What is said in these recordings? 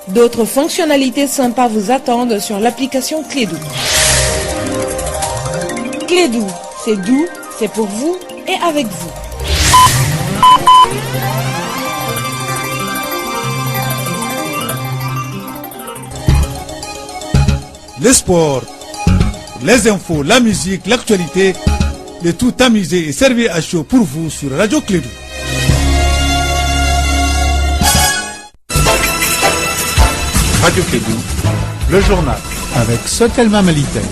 D'autres fonctionnalités sympas vous attendent sur l'application Clédou. Clédou, c'est doux, c'est pour vous et avec vous. Le sport, les infos, la musique, l'actualité, le tout amusé et servi à chaud pour vous sur Radio Clédou. Radio Clédou, le journal avec Sotelma Malitaï.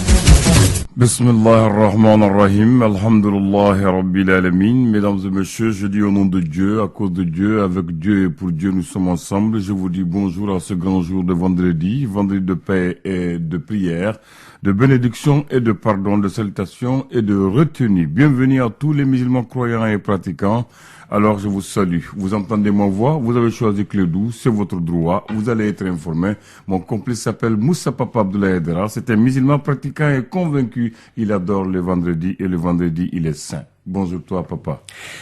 Bismillah ar-Rahman ar-Rahim, alhamdulillah rabbil alamin. Mesdames et messieurs, je dis au nom de Dieu, à cause de Dieu, avec Dieu et pour Dieu nous sommes ensemble. Je vous dis bonjour à ce grand jour de vendredi, vendredi de paix et de prière, de bénédiction et de pardon, de salutation et de retenue. Bienvenue à tous les musulmans croyants et pratiquants. Alors je vous salue, vous entendez ma voix, vous avez choisi Clédou, c'est votre droit, vous allez être informé. Mon complice s'appelle Moussa Papa Abdoulaye Edera, c'est un musulman pratiquant et convaincu, il adore le vendredi et le vendredi il est saint. Bonjour toi papa.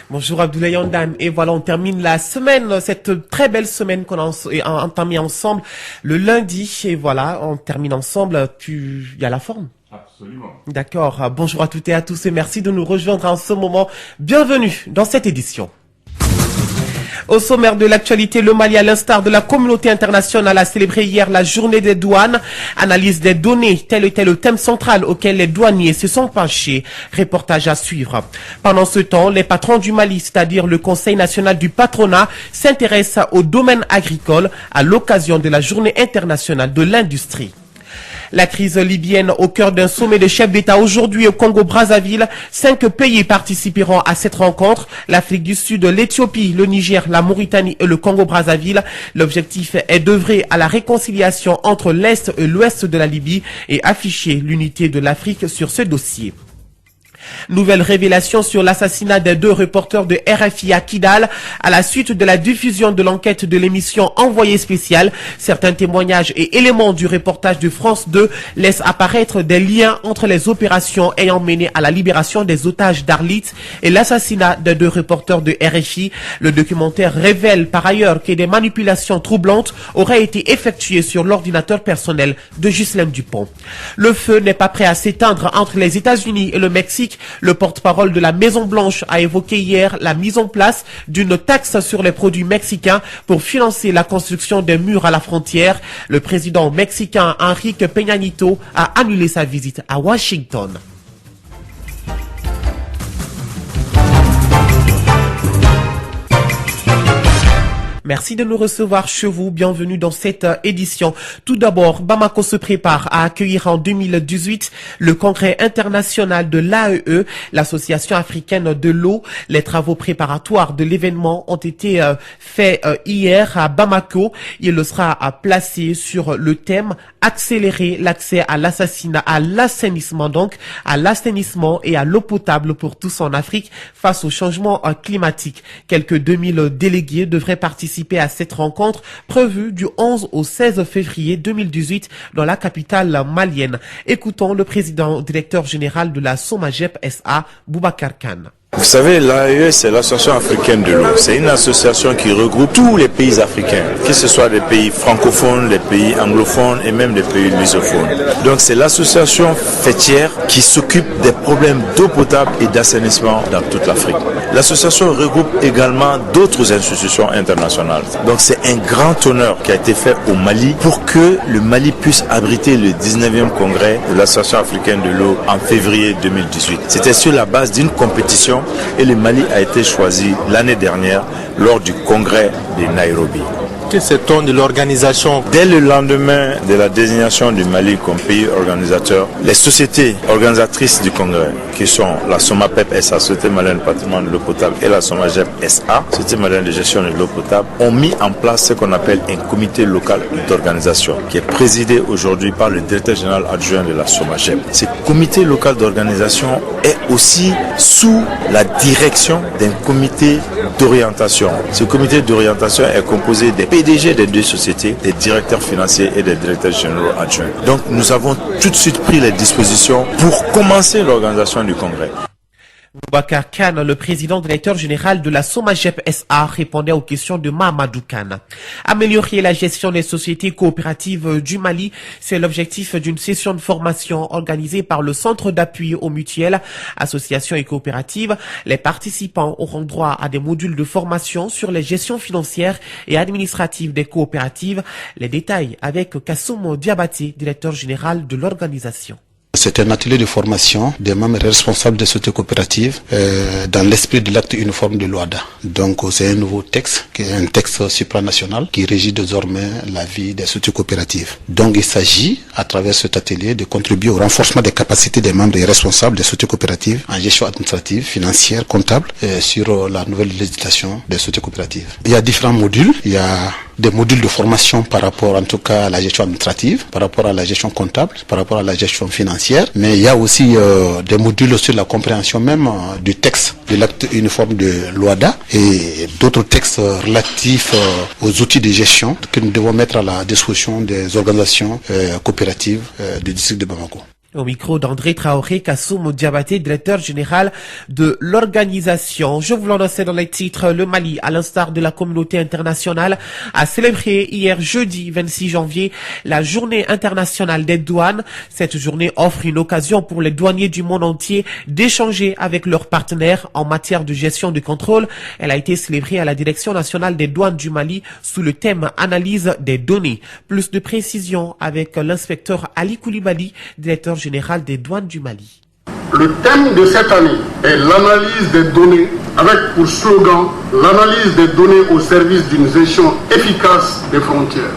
Bonjour Abdoulaye Ondam, et voilà on termine la semaine, cette très belle semaine qu'on a entamée ensemble le lundi, et voilà on termine ensemble, il y a la forme. Absolument. D'accord, bonjour à toutes et à tous et merci de nous rejoindre en ce moment. Bienvenue dans cette édition. Au sommaire de l'actualité, le Mali, à l'instar de la communauté internationale, a célébré hier la journée des douanes. Analyse des données, tel était le thème central auquel les douaniers se sont penchés. Reportage à suivre. Pendant ce temps, les patrons du Mali, c'est-à-dire le Conseil national du patronat, s'intéressent au domaine agricole à l'occasion de la journée internationale de l'industrie. La crise libyenne au cœur d'un sommet de chefs d'État aujourd'hui au Congo-Brazzaville. 5 pays participeront à cette rencontre. L'Afrique du Sud, l'Éthiopie, le Niger, la Mauritanie et le Congo-Brazzaville. L'objectif est d'œuvrer à la réconciliation entre l'Est et l'Ouest de la Libye et afficher l'unité de l'Afrique sur ce dossier. Nouvelle révélation sur l'assassinat des 2 reporters de RFI à Kidal à la suite de la diffusion de l'enquête de l'émission Envoyé spécial. Certains témoignages et éléments du reportage de France 2 laissent apparaître des liens entre les opérations ayant mené à la libération des otages d'Arlit et l'assassinat des 2 reporters de RFI. Le documentaire révèle par ailleurs que des manipulations troublantes auraient été effectuées sur l'ordinateur personnel de Ghislaine Dupont. Le feu n'est pas prêt à s'éteindre entre les États-Unis et le Mexique. Le porte-parole de la Maison-Blanche a évoqué hier la mise en place d'une taxe sur les produits mexicains pour financer la construction des murs à la frontière. Le président mexicain Enrique Peña Nieto a annulé sa visite à Washington. Merci de nous recevoir chez vous. Bienvenue dans cette édition. Tout d'abord, Bamako se prépare à accueillir en 2018 le congrès international de l'AEE, l'Association africaine de l'eau. Les travaux préparatoires de l'événement ont été faits hier à Bamako. Il sera placé sur le thème accélérer l'accès à l'assainissement et à l'eau potable pour tous en Afrique face au changement climatique. Quelques 2000 délégués devraient participer à cette rencontre prévue du 11 au 16 février 2018 dans la capitale malienne. Écoutons le président directeur général de la SOMAGEP SA, Boubacar Kane. Vous savez, l'AEE, c'est l'Association africaine de l'eau. C'est une association qui regroupe tous les pays africains, que ce soit des pays francophones, les pays anglophones et même des pays lusophones. Donc c'est l'association fêtière qui s'occupe des problèmes d'eau potable et d'assainissement dans toute l'Afrique. L'association regroupe également d'autres institutions internationales. Donc c'est un grand honneur qui a été fait au Mali pour que le Mali puisse abriter le 19e congrès de l'Association africaine de l'eau en février 2018. C'était sur la base d'une compétition et le Mali a été choisi l'année dernière lors du congrès de Nairobi. Que sait-on de l'organisation? Dès le lendemain de la désignation du Mali comme pays organisateur, les sociétés organisatrices du congrès, qui sont la SOMAPEP SA, Société malienne de patrimoine de l'eau potable, et la SOMAGEP SA, Société malienne de gestion de l'eau potable, ont mis en place ce qu'on appelle un comité local d'organisation, qui est présidé aujourd'hui par le directeur général adjoint de la SOMAGEP. Ce comité local d'organisation est aussi sous la direction d'un comité d'orientation. Ce comité d'orientation est composé des PDG des 2 sociétés, des directeurs financiers et des directeurs généraux adjoints. Donc nous avons tout de suite pris les dispositions pour commencer l'organisation du congrès. Boubacar Kane, le président directeur général de la Somagep SA, répondait aux questions de Mahamadou Kane. Améliorer la gestion des sociétés coopératives du Mali, c'est l'objectif d'une session de formation organisée par le Centre d'appui aux mutuelles, associations et coopératives. Les participants auront droit à des modules de formation sur les gestions financières et administratives des coopératives. Les détails avec Kassoum Diabaté, directeur général de l'organisation. C'est un atelier de formation des membres responsables des sociétés coopératives dans l'esprit de l'acte uniforme de l'OADA. Donc c'est un nouveau texte, qui est un texte supranational qui régit désormais la vie des sociétés coopératives. Donc il s'agit, à travers cet atelier, de contribuer au renforcement des capacités des membres et responsables des sociétés coopératives en gestion administrative, financière, comptable, sur la nouvelle législation des sociétés coopératives. Il y a différents modules. Il y a des modules de formation par rapport en tout cas à la gestion administrative, par rapport à la gestion comptable, par rapport à la gestion financière, mais il y a aussi des modules sur la compréhension même du texte de l'acte uniforme de l'OADA et d'autres textes relatifs aux outils de gestion que nous devons mettre à la disposition des organisations coopératives du district de Bamako. Au micro d'André Traoré, Kassoum Diabaté, directeur général de l'organisation. Je vous l'annonçais dans les titres, le Mali, à l'instar de la communauté internationale, a célébré hier jeudi 26 janvier la journée internationale des douanes. Cette journée offre une occasion pour les douaniers du monde entier d'échanger avec leurs partenaires en matière de gestion de contrôle. Elle a été célébrée à la Direction nationale des douanes du Mali sous le thème analyse des données. Plus de précisions avec l'inspecteur Ali Koulibaly, directeur général des douanes du Mali. Le thème de cette année est l'analyse des données avec pour slogan l'analyse des données au service d'une gestion efficace des frontières.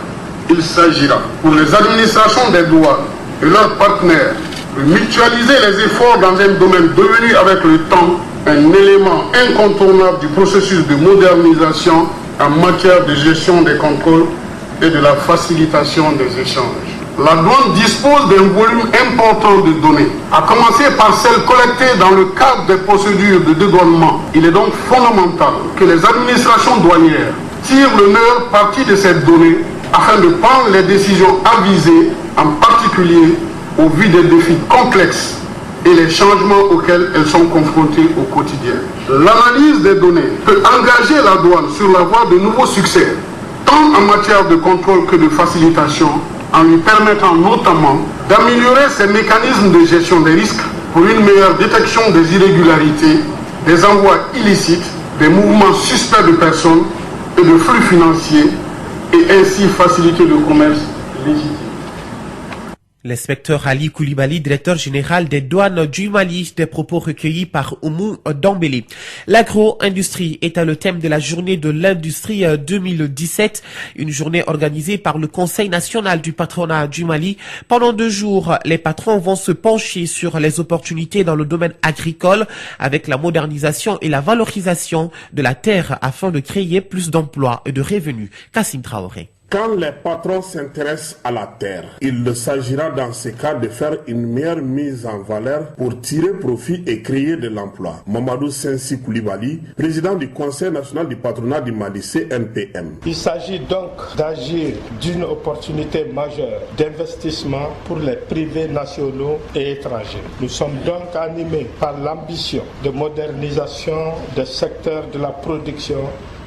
Il s'agira pour les administrations des douanes et leurs partenaires de mutualiser les efforts dans un domaine devenu avec le temps un élément incontournable du processus de modernisation en matière de gestion des contrôles et de la facilitation des échanges. La douane dispose d'un volume important de données, à commencer par celles collectées dans le cadre des procédures de dédouanement. Il est donc fondamental que les administrations douanières tirent le meilleur parti de ces données afin de prendre les décisions avisées, en particulier au vu des défis complexes et les changements auxquels elles sont confrontées au quotidien. L'analyse des données peut engager la douane sur la voie de nouveaux succès, tant en matière de contrôle que de facilitation, en lui permettant notamment d'améliorer ses mécanismes de gestion des risques pour une meilleure détection des irrégularités, des envois illicites, des mouvements suspects de personnes et de flux financiers, et ainsi faciliter le commerce légitime. L'inspecteur Ali Koulibaly, directeur général des douanes du Mali, des propos recueillis par Oumou Dambélé. L'agro-industrie est le thème de la journée de l'industrie 2017, une journée organisée par le Conseil national du patronat du Mali. Pendant 2 jours, les patrons vont se pencher sur les opportunités dans le domaine agricole avec la modernisation et la valorisation de la terre afin de créer plus d'emplois et de revenus. Kassim Traoré. Quand les patrons s'intéressent à la terre, il s'agira dans ce cas de faire une meilleure mise en valeur pour tirer profit et créer de l'emploi. Mamadou Sensi Koulibaly, président du Conseil national du patronat du Mali, CNPM. Il s'agit donc d'agir d'une opportunité majeure d'investissement pour les privés nationaux et étrangers. Nous sommes donc animés par l'ambition de modernisation des secteurs de la production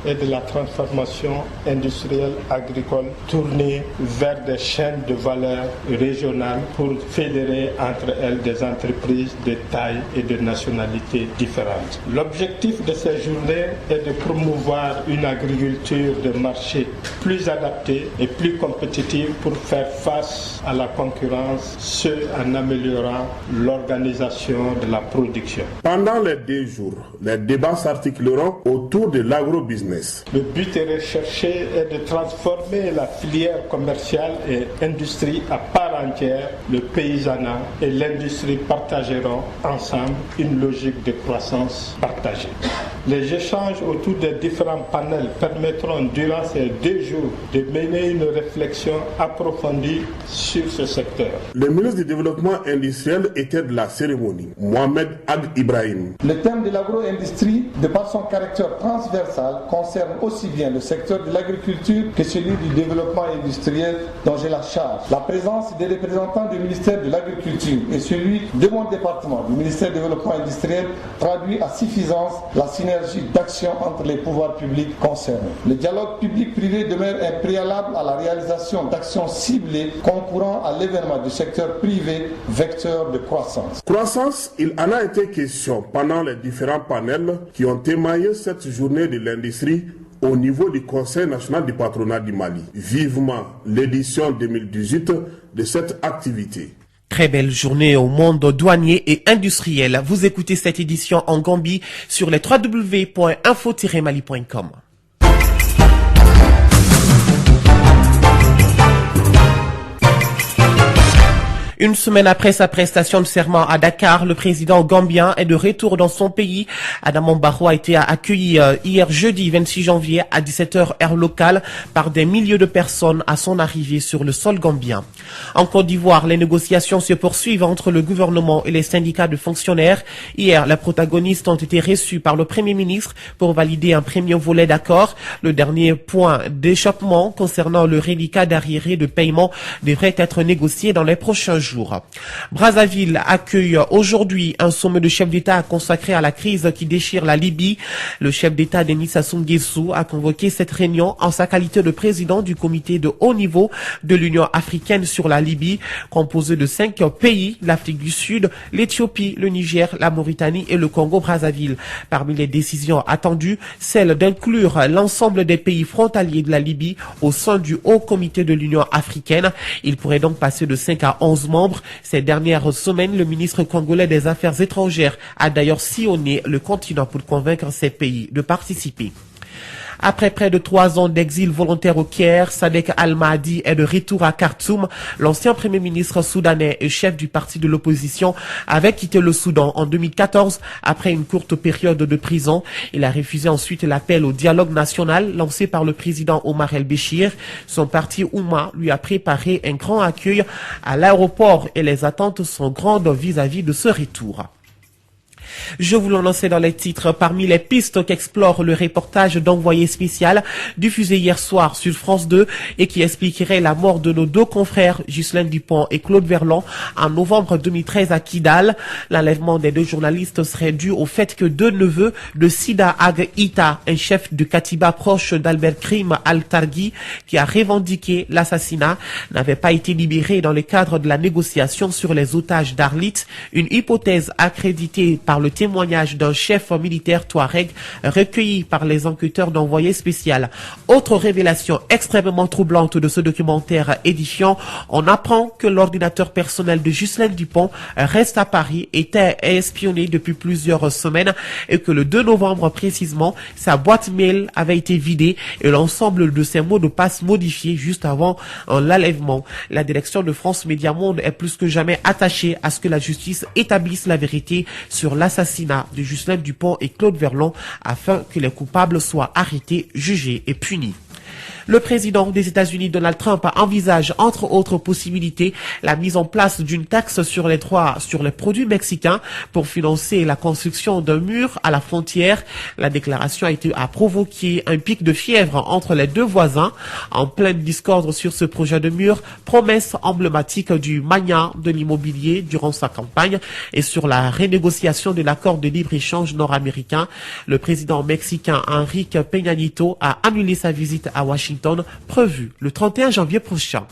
et de la transformation industrielle agricole tournée vers des chaînes de valeur régionales pour fédérer entre elles des entreprises de taille et de nationalités différentes. L'objectif de ces journées est de promouvoir une agriculture de marché plus adaptée et plus compétitive pour faire face à la concurrence, ce en améliorant l'organisation de la production. Pendant les 2 jours, les débats s'articuleront autour de l'agrobusiness. Le but recherché est de transformer la filière commerciale et industrie à part entière. Le paysanat et l'industrie partageront ensemble une logique de croissance partagée. Les échanges autour des différents panels permettront durant ces 2 jours de mener une réflexion approfondie sur ce secteur. Le ministre du Développement industriel était de la cérémonie, Mohamed Ag Ibrahim. Le thème de l'agro-industrie, de par son caractère transversal, concerne aussi bien le secteur de l'agriculture que celui du développement industriel dont j'ai la charge. La présence des représentants du ministère de l'Agriculture et celui de mon département, du ministère du Développement industriel, traduit à suffisance la synergie d'action entre les pouvoirs publics concernés. Le dialogue public-privé demeure un préalable à la réalisation d'actions ciblées concourant à l'événement du secteur privé, vecteur de croissance. Croissance, il en a été question pendant les différents panels qui ont émaillé cette journée de l'industrie au niveau du Conseil national du patronat du Mali. Vivement l'édition 2018 de cette activité. Très belle journée au monde douanier et industriel. Vous écoutez cette édition en Gambie sur les www.info-mali.com. Une semaine après sa prestation de serment à Dakar, le président gambien est de retour dans son pays. Adama Barrow a été accueilli hier jeudi 26 janvier à 17h heure locale par des milliers de personnes à son arrivée sur le sol gambien. En Côte d'Ivoire, les négociations se poursuivent entre le gouvernement et les syndicats de fonctionnaires. Hier, les protagonistes ont été reçus par le Premier ministre pour valider un premier volet d'accord. Le dernier point d'échappement concernant le reliquat d'arriérés de paiement devrait être négocié dans les prochains jours. Brazzaville accueille aujourd'hui un sommet de chefs d'État consacré à la crise qui déchire la Libye. Le chef d'État Denis Sassou Nguesso a convoqué cette réunion en sa qualité de président du comité de haut niveau de l'Union africaine sur la Libye, composé de 5 pays, l'Afrique du Sud, l'Éthiopie, le Niger, la Mauritanie et le Congo-Brazzaville. Parmi les décisions attendues, celle d'inclure l'ensemble des pays frontaliers de la Libye au sein du haut comité de l'Union africaine. Il pourrait donc passer de 5 à 11 membres. Ces dernières semaines, le ministre congolais des Affaires étrangères a d'ailleurs sillonné le continent pour convaincre ces pays de participer. Après près de 3 ans d'exil volontaire au Caire, Sadek Al-Mahdi est de retour à Khartoum. L'ancien premier ministre soudanais et chef du parti de l'opposition avait quitté le Soudan en 2014 après une courte période de prison. Il a refusé ensuite l'appel au dialogue national lancé par le président Omar El-Béchir. Son parti Oumma lui a préparé un grand accueil à l'aéroport et les attentes sont grandes vis-à-vis de ce retour. Je vous l'annonçais dans les titres, parmi les pistes qu'explore le reportage d'envoyé spécial diffusé hier soir sur France 2 et qui expliquerait la mort de nos 2 confrères, Ghislaine Dupont et Claude Verlon, en novembre 2013 à Kidal. L'enlèvement des 2 journalistes serait dû au fait que 2 neveux de Sida Ag Ita, un chef de Katiba proche d'Albert Krim Al-Targhi, qui a revendiqué l'assassinat, n'avaient pas été libérés dans le cadre de la négociation sur les otages d'Arlit, une hypothèse accréditée par le témoignage d'un chef militaire touareg recueilli par les enquêteurs d'envoyé spécial. Autre révélation extrêmement troublante de ce documentaire édifiant, on apprend que l'ordinateur personnel de Ghislaine Dupont reste à Paris, était espionné depuis plusieurs semaines et que le 2 novembre précisément, sa boîte mail avait été vidée et l'ensemble de ses mots de passe modifiés juste avant l'enlèvement. La direction de France Média Monde est plus que jamais attachée à ce que la justice établisse la vérité sur l'assassinat de Ghislaine Dupont et Claude Verlon afin que les coupables soient arrêtés, jugés et punis. Le président des États-Unis, Donald Trump, envisage, entre autres possibilités, la mise en place d'une taxe sur les droits sur les produits mexicains pour financer la construction d'un mur à la frontière. La déclaration a provoqué un pic de fièvre entre les 2 voisins. En pleine discorde sur ce projet de mur, promesse emblématique du magnat de l'immobilier durant sa campagne et sur la renégociation de l'accord de libre-échange nord-américain. Le président mexicain Enrique Peña Nieto a annulé sa visite à Washington, prévue le 31 janvier prochain.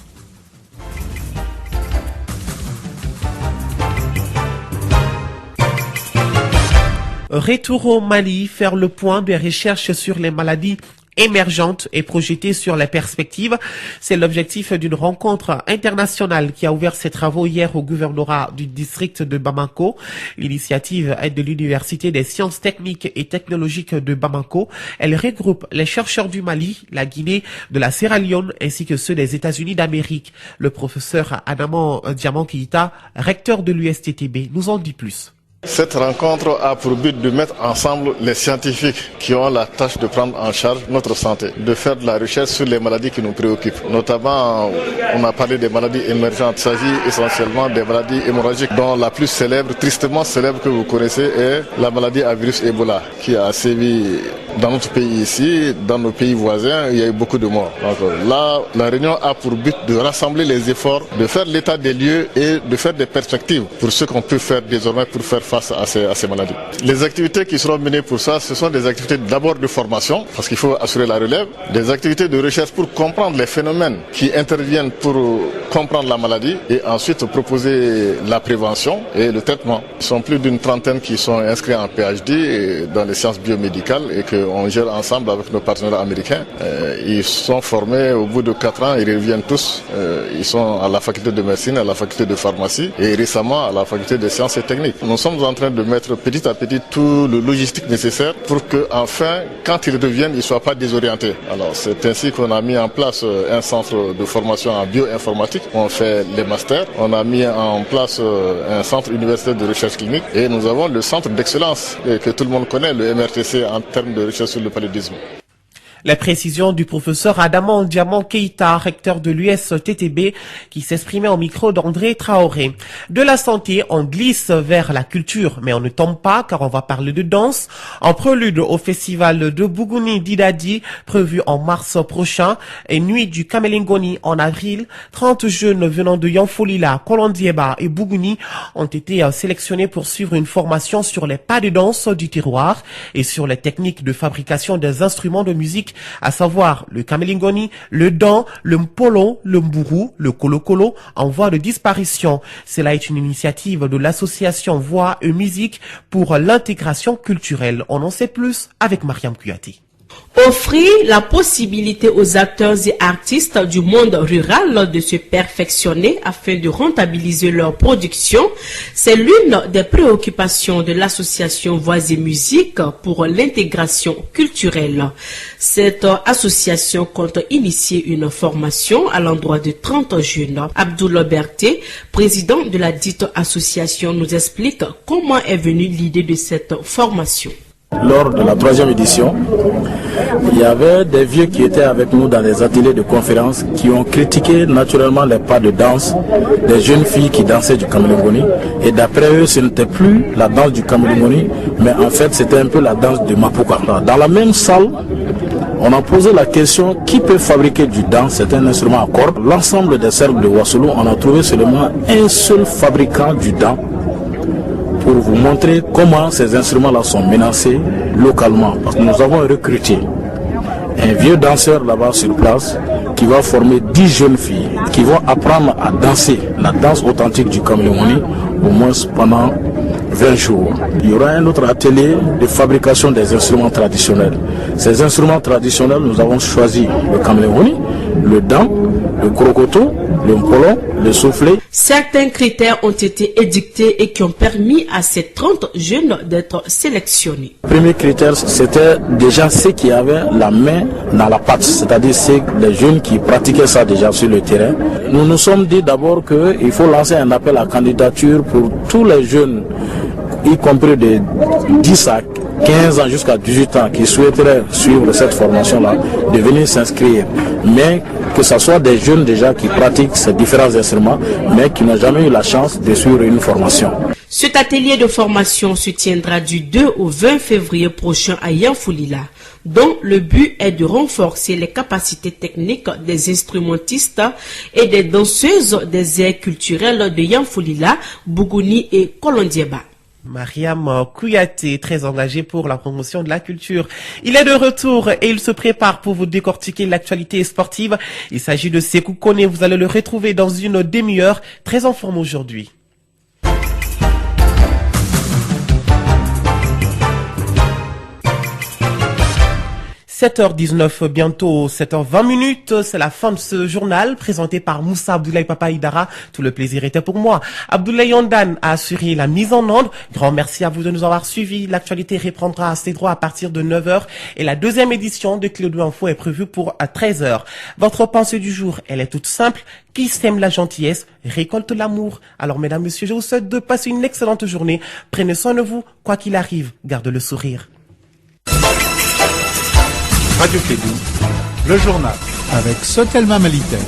Retour au Mali, faire le point des recherches sur les maladies émergente et projetée sur les perspectives. C'est l'objectif d'une rencontre internationale qui a ouvert ses travaux hier au gouvernorat du district de Bamako. L'initiative est de l'Université des sciences techniques et technologiques de Bamako. Elle regroupe les chercheurs du Mali, la Guinée, de la Sierra Leone ainsi que ceux des États-Unis d'Amérique. Le professeur Adaman Diamant Keita, recteur de l'USTTB, nous en dit plus. Cette rencontre a pour but de mettre ensemble les scientifiques qui ont la tâche de prendre en charge notre santé, de faire de la recherche sur les maladies qui nous préoccupent. Notamment, on a parlé des maladies émergentes. Il s'agit essentiellement des maladies hémorragiques, dont la plus célèbre, tristement célèbre que vous connaissez, est la maladie à virus Ebola, qui a sévi dans notre pays ici, dans nos pays voisins. Il y a eu beaucoup de morts. Donc là, la réunion a pour but de rassembler les efforts, de faire l'état des lieux et de faire des perspectives pour ce qu'on peut faire désormais pour faire face à ces maladies. Les activités qui seront menées pour ça, ce sont des activités d'abord de formation, parce qu'il faut assurer la relève, des activités de recherche pour comprendre les phénomènes qui interviennent pour comprendre la maladie et ensuite proposer la prévention et le traitement. Ils sont plus d'une trentaine qui sont inscrits en PhD dans les sciences biomédicales et qu'on gère ensemble avec nos partenaires américains. Ils sont formés au bout de 4 ans, ils reviennent tous. Ils sont à la faculté de médecine, à la faculté de pharmacie et récemment à la faculté de sciences et techniques. Nous sommes en train de mettre petit à petit tout le logistique nécessaire pour que, enfin, quand ils reviennent, ils ne soient pas désorientés. Alors, c'est ainsi qu'on a mis en place un centre de formation en bioinformatique. On fait les masters. On a mis en place un centre universitaire de recherche clinique et nous avons le centre d'excellence que tout le monde connaît, le MRTC, en termes de recherche sur le paludisme. La précision du professeur Adama Diamant Keïta, recteur de l'USTTB, qui s'exprimait au micro d'André Traoré. De la santé, on glisse vers la culture, mais on ne tombe pas car on va parler de danse. En prélude au festival de Bougouni Didadi, prévu en mars prochain, et Nuit du Kamélingoni en avril, 30 jeunes venant de Yanfolila, Kolondieba et Bougouni ont été sélectionnés pour suivre une formation sur les pas de danse du terroir et sur les techniques de fabrication des instruments de musique, à savoir le kamélingoni, le dan, le mpolo, le mbourou, le kolokolo, en voie de disparition. Cela est une initiative de l'association Voix et Musique pour l'intégration culturelle. On en sait plus avec Mariam Kouyaté. Offrir la possibilité aux acteurs et artistes du monde rural de se perfectionner afin de rentabiliser leur production, c'est l'une des préoccupations de l'association Voix et Musique pour l'intégration culturelle. Cette association compte initier une formation à l'endroit de 30 jeunes. Abdoul Berté, président de la dite association, nous explique comment est venue l'idée de cette formation. Lors de la 3e édition, il y avait des vieux qui étaient avec nous dans les ateliers de conférences qui ont critiqué naturellement les pas de danse des jeunes filles qui dansaient du kamélingoni. Et d'après eux, ce n'était plus la danse du kamélingoni, mais en fait c'était un peu la danse de Mapuka. Dans la même salle, on a posé la question qui peut fabriquer du dan, c'est un instrument à cordes. L'ensemble des cercles de Ouassoulou, on a trouvé seulement un seul fabricant du dan, pour vous montrer comment ces instruments-là sont menacés localement. Parce que nous avons recruté un vieux danseur là-bas sur place qui va former 10 jeunes filles qui vont apprendre à danser la danse authentique du kamélingoni au moins pendant 20 jours. Il y aura un autre atelier de fabrication des instruments traditionnels. Ces instruments traditionnels, nous avons choisi le kamélingoni, le dan, le krokoto, le mpolo, le soufflet. Certains critères ont été édictés et qui ont permis à ces 30 jeunes d'être sélectionnés. Le premier critère, c'était déjà ceux qui avaient la main dans la pâte, c'est-à-dire les jeunes qui pratiquaient ça déjà sur le terrain. Nous nous sommes dit d'abord qu'il faut lancer un appel à candidature pour tous les jeunes, y compris de 10 à 15 ans jusqu'à 18 ans qui souhaiteraient suivre cette formation-là, de venir s'inscrire. Mais que ce soit des jeunes déjà qui pratiquent ces différents instruments, mais qui n'ont jamais eu la chance de suivre une formation. Cet atelier de formation se tiendra du 2 au 20 février prochain à Yanfolila, dont le but est de renforcer les capacités techniques des instrumentistes et des danseuses des aires culturelles de Yanfolila, Bougouni et Kolondieba. Mariam Kouyaté, très engagée pour la promotion de la culture. Il est de retour et il se prépare pour vous décortiquer l'actualité sportive. Il s'agit de Sekou Kone, vous allez le retrouver dans une demi-heure, très en forme aujourd'hui. 7h19, bientôt 7h20. C'est la fin de ce journal présenté par Moussa Abdoulaye Papa Idara. Tout le plaisir était pour moi. Abdoulaye Ondan a assuré la mise en onde. Grand merci à vous de nous avoir suivis. L'actualité reprendra ses droits à partir de 9h et la deuxième édition de Clédou Info est prévue pour 13h. Votre pensée du jour, elle est toute simple. Qui sème la gentillesse récolte l'amour. Alors mesdames, messieurs, je vous souhaite de passer une excellente journée. Prenez soin de vous, quoi qu'il arrive, gardez le sourire. Radio Clédou, le journal avec Sotelma Malitaire.